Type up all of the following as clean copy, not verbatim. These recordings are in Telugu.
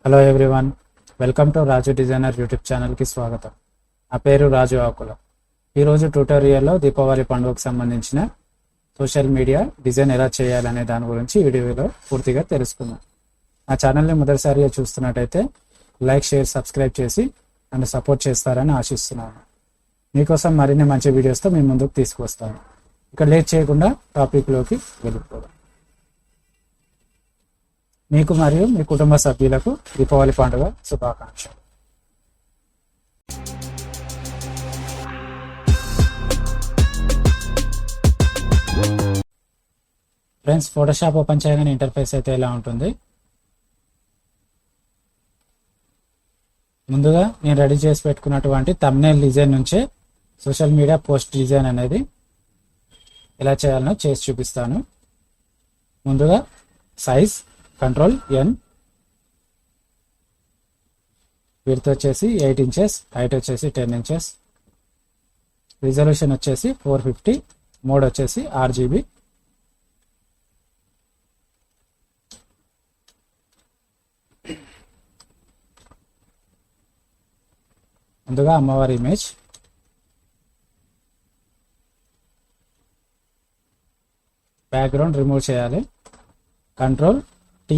Hello everyone, welcome to Raju designer YouTube ఛానల్కి స్వాగతం. నా పేరు రాజు ఆకుల. ఈరోజు ట్యూటోరియల్లో దీపావళి పండుగకు సంబంధించిన సోషల్ మీడియా డిజైన్ ఎలా చేయాలనే దాని గురించి వీడియోలో పూర్తిగా తెలుసుకుందాం. నా ఛానల్ని మొదటిసారిగా చూస్తున్నట్టయితే లైక్, షేర్, సబ్స్క్రైబ్ చేసి నన్ను సపోర్ట్ చేస్తారని ఆశిస్తున్నాను. మీకోసం మరిన్ని మంచి వీడియోస్తో మీ ముందుకు తీసుకువస్తాను. ఇక లేట్ చేయకుండా టాపిక్లోకి వెళ్ళిపోదాం. మీకు మరియు మీ కుటుంబ సభ్యులకు దీపావళి పండుగ శుభాకాంక్షలు. ఫ్రెండ్స్, ఫోటోషాప్ ఓపెన్ చేయగానే ఇంటర్ఫేస్ అయితే ఎలా ఉంటుంది? ముందుగా నేను రెడీ చేసి పెట్టుకున్నటువంటి థంబ్నెయిల్ డిజైన్ నుంచే సోషల్ మీడియా పోస్ట్ డిజైన్ అనేది ఎలా చేయాలనో చేసి చూపిస్తాను. ముందుగా సైజ్ కంట్రోల్ ఎన్, విడ్త్ వచ్చేసి 8 ఇంచెస్, హైట్ వచ్చేసి 10 ఇంచెస్, రిజల్యూషన్ వచ్చేసి 450, మోడ్ వచ్చేసి RGB. ముందుగా అమ్మవారి ఇమేజ్, బ్యాక్గ్రౌండ్ రిమూవ్ చేయాలి. కంట్రోల్ T,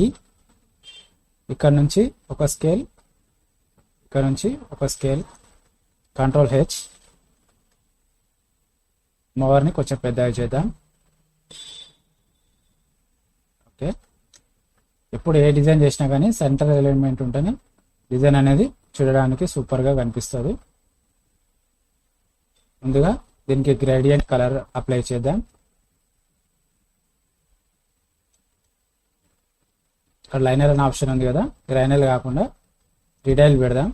ఇక్కడ నుంచి ఒక స్కేల్, ఇక్కడ నుంచి ఒక స్కేల్, కంట్రోల్ H. అమ్మవారిని కొంచెం పెద్దగా చేద్దాం. ఓకే, ఎప్పుడు ఏ డిజైన్ చేసినా కానీ సెంటర్ ఎలిమెంట్ ఉంటేనే డిజైన్ అనేది చూడడానికి సూపర్గా కనిపిస్తుంది. ముందుగా దీనికి గ్రేడియంట్ కలర్ అప్లై చేద్దాం. ఇక్కడ లైనర్ అనే ఆప్షన్ ఉంది కదా, లైనర్ కాకుండా రిడైల్ పెడదాం.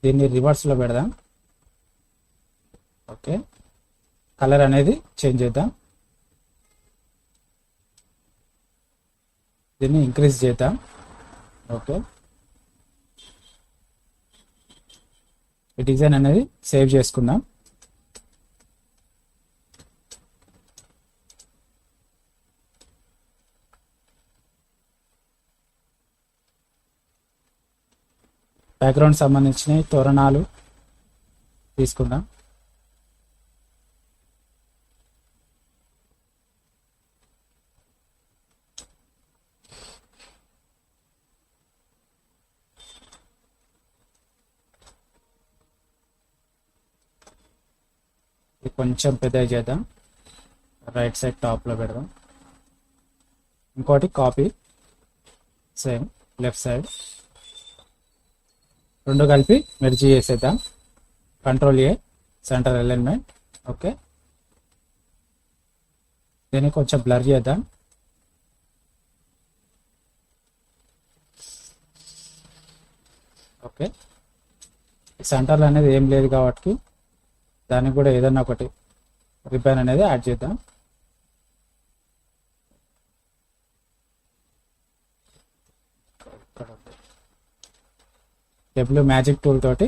దీన్ని రివర్స్లో పెడదాం. ఓకే, కలర్ అనేది చేంజ్ చేద్దాం. దీన్ని ఇంక్రీజ్ చేద్దాం. ఓకే, ఈ డిజైన్ అనేది సేవ్ చేసుకుందాం. బ్యాక్గ్రౌండ్ సంబంధించిన తోరణాలు తీసుకుందాం. ఇది కొంచెం పెద్దగా చేద్దాం. రైట్ సైడ్ టాప్లో పెడదాం. ఇంకోటి కాపీ, సేమ్ లెఫ్ట్ సైడ్, రెండు కలిపి మెర్జ్ చేసేద్దాం. Control A, centre alignment. Okay, దీన్ని కొంచెం బ్లర్ చేద్దాం. ఓకే, సెంటర్లో అనేది ఏం లేదు కాబట్టి దానికి కూడా ఏదన్నా ఒకటి రిబ్బన్ అనేది యాడ్ చేద్దాం. డబ్ల్యూ మ్యాజిక్ టూల్ తోటి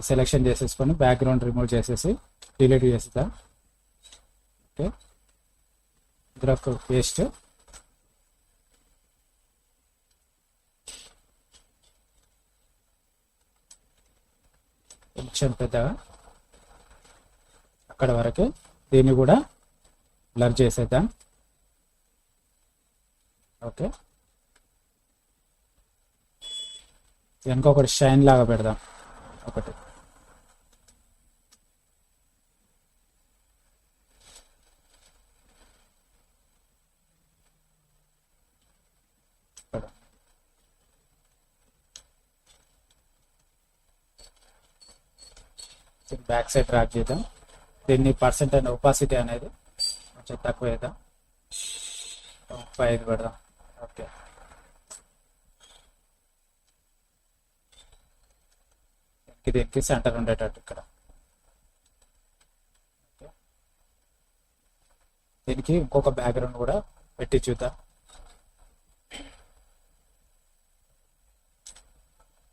సెలెక్షన్ చేసేసుకొని బ్యాక్గ్రౌండ్ రిమూవ్ చేసేసి డిలీట్ చేసేద్దాం. ఓకే, ఇందులో ఒక పేస్ట్, కొంచెం పెద్దగా అక్కడ వరకు, దీన్ని కూడా బ్లర్ చేసేద్దాం. ఓకే, ఇంకొకటి షైన్ లాగా పెడదాం. ఒకటి బ్యాక్ సైడ్ డ్రాగ్ చేద్దాం. దీన్ని పర్సెంట్ అండ్ ఒపాసిటీ అనేది కొంచెం తక్కువ చేద్దాం. 5 పెడదాం. ఓకే, దీనికి సెంటర్ ఉండేటట్టు ఇక్కడ. దీనికి ఇంకొక బ్యాక్గ్రౌండ్ కూడా పెట్టి చూద్దాం.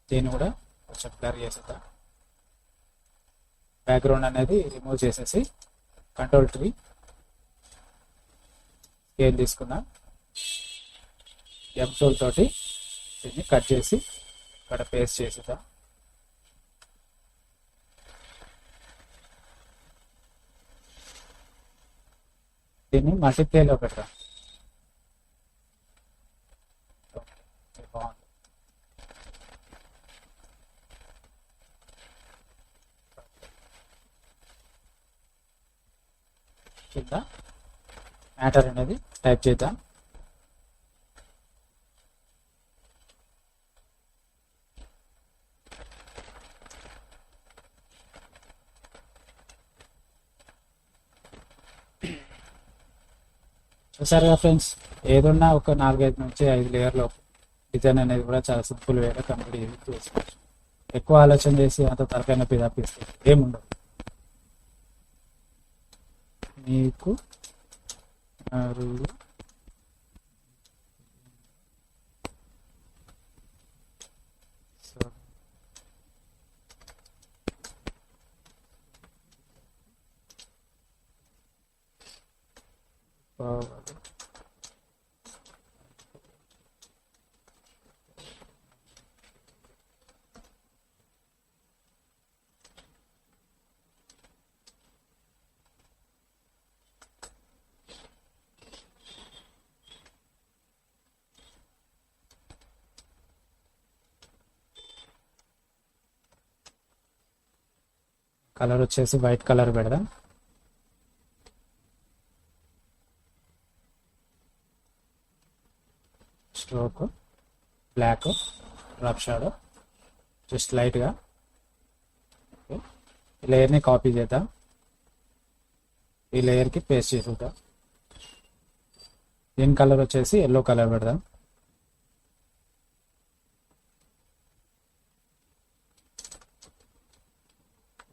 దీన్ని కూడా కొంచెం బ్లర్ చేసేద్దాం. బ్యాక్గ్రౌండ్ అనేది రిమూవ్ చేసేసి కంట్రోల్ T, స్కేల్ తీసుకున్నాం. M టూల్ తోటి దీన్ని కట్ చేసి ఇక్కడ పేస్ట్ చేసేదా. దీన్ని మల్టీప్లేలో పెడతా. బాగుంది. కింద మ్యాటర్ అనేది టైప్ చేద్దాం. చూసారుగా ఫ్రెండ్స్, ఏదున్నా ఒక 4-5 నుంచి 5 లేయర్లో డిజైన్ అనేది కూడా చాలా సింపుల్ వేగా కంప్లీట్ చేసుకోవచ్చు. ఎక్కువ ఆలోచన చేసి అంత తరకైన పిదాపిస్తే ఏముండదు. మీకు కలర్ వచ్చేసి వైట్ కలర్ పెడదాం. Stroke black, rough shadow just లైట్గా. ఈ లేయర్ని కాపీ చేద్దాం, ఈ లేయర్కి పేస్ట్ చేసేద్దాం. దీని కలర్ వచ్చేసి ఎల్లో కలర్ పెడదాం.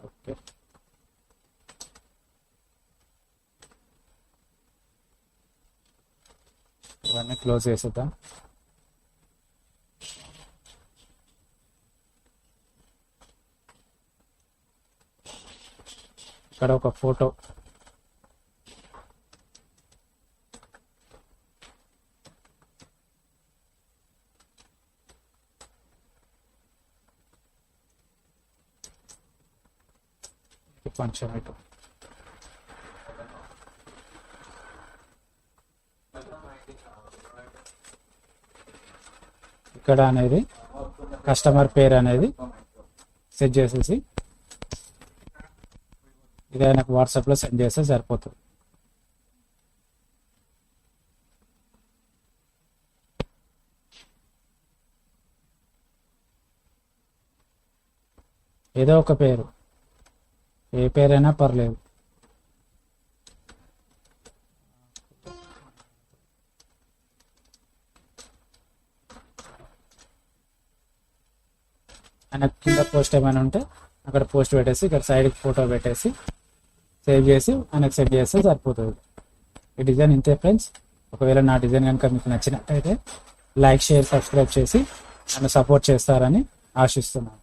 ఓకే, ఇవన్నీ క్లోజ్ చేసేద్దాం. ఇక్కడ ఒక ఫోటో కొంచెం ఇటు ఇక్కడ అనేది కస్టమర్ పేరు అనేది సెట్ చేసేసి ఇది ఆయనకు వాట్సాప్లో సెండ్ చేస్తే సరిపోతుంది. ఏదో ఒక పేరు, ఏ పేరైనా పర్లేదు. ఆయన కింద పోస్ట్ ఏమైనా ఉంటే అక్కడ పోస్ట్ పెట్టేసి ఇక్కడ సైడ్కి ఫోటో పెట్టేసి సేవ్ చేసి ఆయనకు సెండ్ చేస్తే సరిపోతుంది. ఈ డిజైన్ ఇంతే ఫ్రెండ్స్. ఒకవేళ నా డిజైన్ కనుక మీకు నచ్చినట్టయితే లైక్, షేర్, సబ్స్క్రైబ్ చేసి నన్ను సపోర్ట్ చేస్తారని ఆశిస్తున్నాను.